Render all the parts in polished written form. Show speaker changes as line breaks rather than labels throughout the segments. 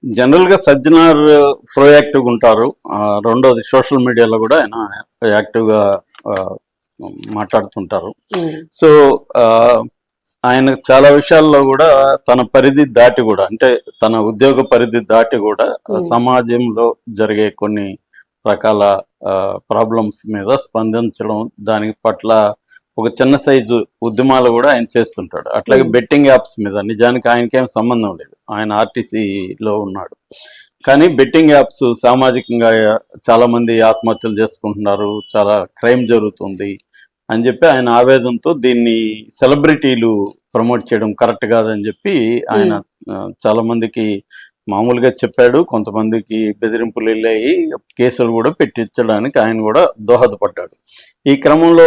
General గా Sajjanar proactive ఉంటారు. రెండోది సోషల్ మీడియాలో కూడా ఆయన యాక్టివ్ గా ఆ, మాట్లాడుతుంటారు.
ఉమ్,
సో ఆ, ఆయన చాలా విషయాల్లో కూడా తన పరిధి దాటి కూడా, అంటే తన ఉద్యోగ పరిధి దాటి కూడా సమాజంలో జరిగే కొన్ని రకాల ప్రాబ్లమ్స్ మీద స్పందించడం, దాని పట్ల ఒక చిన్న సైజు ఉద్యమాలు కూడా ఆయన చేస్తుంటాడు. అట్లాగే బెట్టింగ్ యాప్స్ మీద నిజానికి ఆయనకేం సంబంధం లేదు, ఆయన ఆర్టీసీలో ఉన్నాడు. కానీ బెట్టింగ్ యాప్స్ సామాజికంగా చాలా మంది ఆత్మహత్యలు చేసుకుంటున్నారు, చాలా క్రైమ్ జరుగుతుంది అని చెప్పి ఆయన ఆవేదనతో దీన్ని సెలబ్రిటీలు ప్రమోట్ చేయడం కరెక్ట్ కాదని చెప్పి ఆయన చాలా మందికి మామూలుగా చెప్పాడు. కొంతమందికి బెదిరింపులు వెళ్ళాయి, కేసులు కూడా పెట్టించడానికి ఆయన కూడా దోహదపడ్డాడు. ఈ క్రమంలో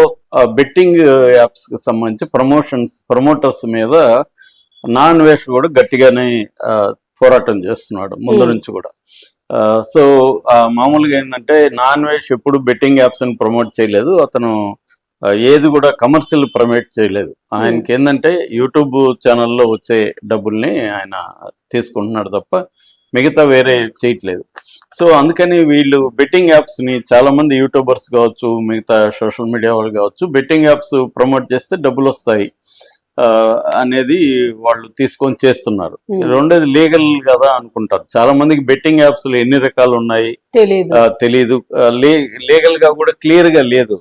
బెట్టింగ్ యాప్స్ కి సంబంధించి ప్రమోటర్స్ మీద నాన్ వేష్ కూడా గట్టిగానే పోరాటం చేస్తున్నాడు ముందు నుంచి కూడా. సో మామూలుగా ఏంటంటే నాన్ వేష్ ఎప్పుడు బెట్టింగ్ యాప్స్ ని ప్రమోట్ చేయలేదు, అతను ఏది కూడా కమర్షియల్ ప్రమోట్ చేయలేదు. ఆయనకి ఏంటంటే యూట్యూబ్ ఛానల్లో వచ్చే డబ్బుల్ని ఆయన తీసుకుంటున్నాడు తప్ప మిగతా వేరే చేయట్లేదు. సో అందుకని వీళ్ళు బెట్టింగ్ యాప్స్ ని చాలా మంది యూట్యూబర్స్ కావచ్చు, మిగతా సోషల్ మీడియా వాళ్ళు కావచ్చు, బెట్టింగ్ యాప్స్ ప్రమోట్ చేస్తే డబ్బులు వస్తాయి అనేది వాళ్ళు తీసుకొని చేస్తున్నారు. రెండోది లీగల్ కదా అనుకుంటారు చాలా మందికి. బెట్టింగ్ యాప్స్ ఎన్ని రకాలు ఉన్నాయి తెలీదు, లీగల్ గా కూడా క్లియర్ గా లేదు.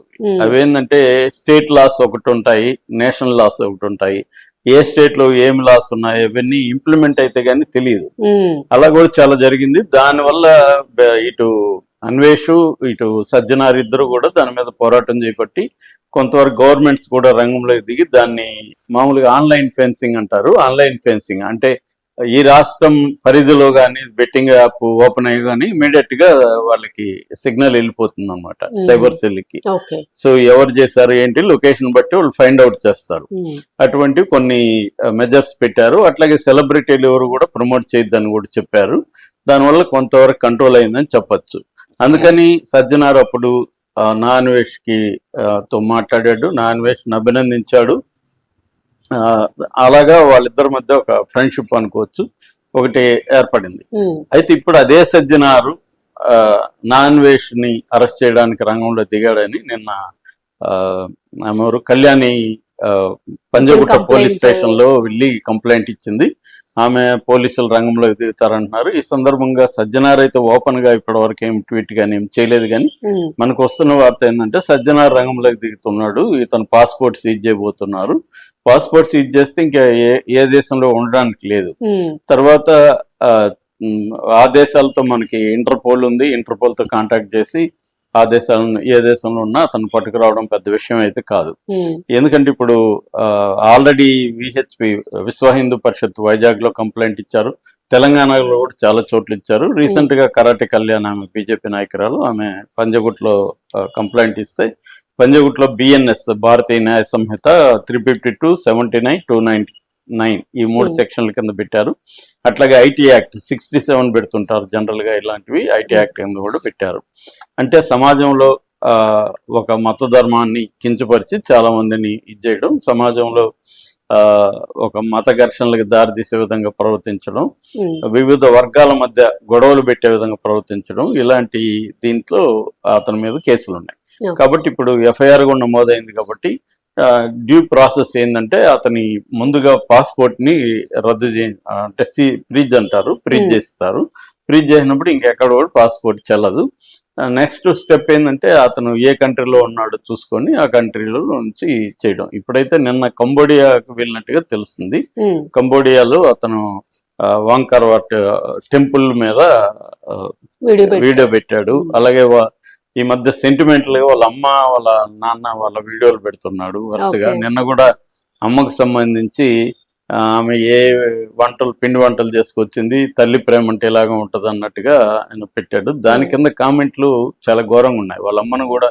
అవేంటంటే స్టేట్ లాస్ ఒకటి ఉంటాయి, నేషనల్ లాస్ ఒకటి ఉంటాయి. ఏ స్టేట్ లో ఏమి లాస్ ఉన్నాయి అవన్నీ ఇంప్లిమెంట్ అయితే గానీ తెలియదు. అలా కూడా చాలా జరిగింది. దానివల్ల ఇటు అన్వేషు ఇటు సజ్జనార్ ఇద్దరు కూడా దాని మీద పోరాటం చేపట్టి కొంతవరకు గవర్నమెంట్స్ కూడా రంగంలోకి దిగి దాన్ని మామూలుగా ఆన్లైన్ ఫెన్సింగ్ అంటారు. ఆన్లైన్ ఫెన్సింగ్ అంటే ఈ రాష్ట్రం పరిధిలో కానీ బెట్టింగ్ యాప్ ఓపెన్ అయ్యి కానీ ఇమీడియట్ గా వాళ్ళకి సిగ్నల్ వెళ్ళిపోతుంది అనమాట సైబర్ సెల్ కి. సో ఎవరు చేశారు ఏంటి లొకేషన్ బట్టి వాళ్ళు ఫైండ్ అవుట్ చేస్తారు. అటువంటి కొన్ని మెజర్స్ పెట్టారు. అట్లాగే సెలబ్రిటీలు ఎవరు కూడా ప్రమోట్ చేయొద్దని కూడా చెప్పారు. దానివల్ల కొంతవరకు కంట్రోల్ అయిందని చెప్పచ్చు. అందుకని సజ్జనార్ అప్పుడు నాన్వేష్ కి తో మాట్లాడాడు, నాన్వేష్ అభినందించాడు. అలాగా వాళ్ళిద్దరి మధ్య ఒక ఫ్రెండ్షిప్ అనుకోవచ్చు ఒకటి ఏర్పడింది. అయితే ఇప్పుడు అదే సజ్జనారు నాన్వేష్ ని అరెస్ట్ చేయడానికి రంగంలో దిగాడని నిన్న ఆమె కళ్యాణి పంజగుట్ట పోలీస్ స్టేషన్ లో వెళ్ళి కంప్లైంట్ ఇచ్చింది. ఆమె పోలీసులు రంగంలోకి దిగుతారంటున్నారు. ఈ సందర్భంగా సజ్జనార్ అయితే ఓపెన్ గా ఇప్పటి వరకు ఏం ట్వీట్ గానీ ఏం చేయలేదు. కానీ మనకు వస్తున్న వార్త ఏంటంటే సజ్జనార్ రంగంలోకి దిగుతున్నాడు, ఇతను పాస్పోర్ట్ సీజ్ చేయబోతున్నారు. పాస్పోర్ట్ సీజ్ చేస్తే ఇంకా ఏ దేశంలో ఉండడానికి లేదు. తర్వాత ఆ దేశాలతో మనకి ఇంటర్పోల్ ఉంది, ఇంటర్పోల్ తో కాంటాక్ట్ చేసి ఆ దేశాలను ఏ దేశంలో ఉన్నా అతను పట్టుకురావడం పెద్ద విషయం అయితే కాదు. ఎందుకంటే ఇప్పుడు ఆల్రెడీ విహెచ్పి విశ్వ హిందూ పరిషత్ వైజాగ్ లో కంప్లైంట్ ఇచ్చారు, తెలంగాణలో కూడా చాలా చోట్ల ఇచ్చారు. రీసెంట్ గా కరాటే కళ్యాణ్ ఆమె బీజేపీ నాయకురాలు ఆమె పంజగుట్లో కంప్లైంట్ ఇస్తే పంజగుట్లో బిఎన్ఎస్ భారతీయ న్యాయ సంహిత 352, 79, 299 ఈ 3 సెక్షన్ల కింద పెట్టారు. అట్లాగే ఐటీ యాక్ట్ 67 పెడుతుంటారు జనరల్ గా, ఇలాంటివి ఐటీ యాక్ట్ కింద కూడా పెట్టారు. అంటే సమాజంలో ఒక మత ధర్మాన్ని కించపరిచి చాలా మందిని ఇచ్చేయడం, సమాజంలో ఒక మత ఘర్షణలకు దారితీసే విధంగా ప్రవర్తించడం, వివిధ వర్గాల మధ్య గొడవలు పెట్టే విధంగా ప్రవర్తించడం, ఇలాంటి దీంట్లో అతని మీద కేసులు ఉన్నాయి. కాబట్టి ఇప్పుడు ఎఫ్ఐఆర్ కూడా నమోదైంది. కాబట్టి డ్యూ ప్రాసెస్ ఏంటంటే అతని ముందుగా పాస్పోర్ట్ ని రద్దు అంటే ఫ్రీజ్ అంటారు, ఫ్రీజ్ చేస్తారు. ఫ్రీజ్ చేసినప్పుడు ఇంకెక్కడ కూడా పాస్పోర్ట్ చెల్లదు. నెక్స్ట్ స్టెప్ ఏంటంటే అతను ఏ కంట్రీలో ఉన్నాడో చూసుకొని ఆ కంట్రీలో నుంచి చేయడం. ఇప్పుడైతే నిన్న కంబోడియాకు వెళ్ళినట్టుగా తెలుస్తుంది. కంబోడియాలో అతను వాంకర్వాట్ టెంపుల్ మీద వీడియో పెట్టాడు. అలాగే ఈ మధ్య సెంటిమెంటల్ గా వాళ్ళ అమ్మ వాళ్ళ నాన్న వాళ్ళ వీడియోలు పెడుతున్నాడు వరుసగా. నిన్న కూడా అమ్మకు సంబంధించి ఆమె ఏ పిండి వంటలు చేసుకొచ్చింది, తల్లి ప్రేమ అంటే ఎలాగా ఉంటది అన్నట్టుగా ఆయన పెట్టాడు. దాని కింద కామెంట్లు చాలా ఘోరంగా ఉన్నాయి. వాళ్ళ అమ్మను కూడా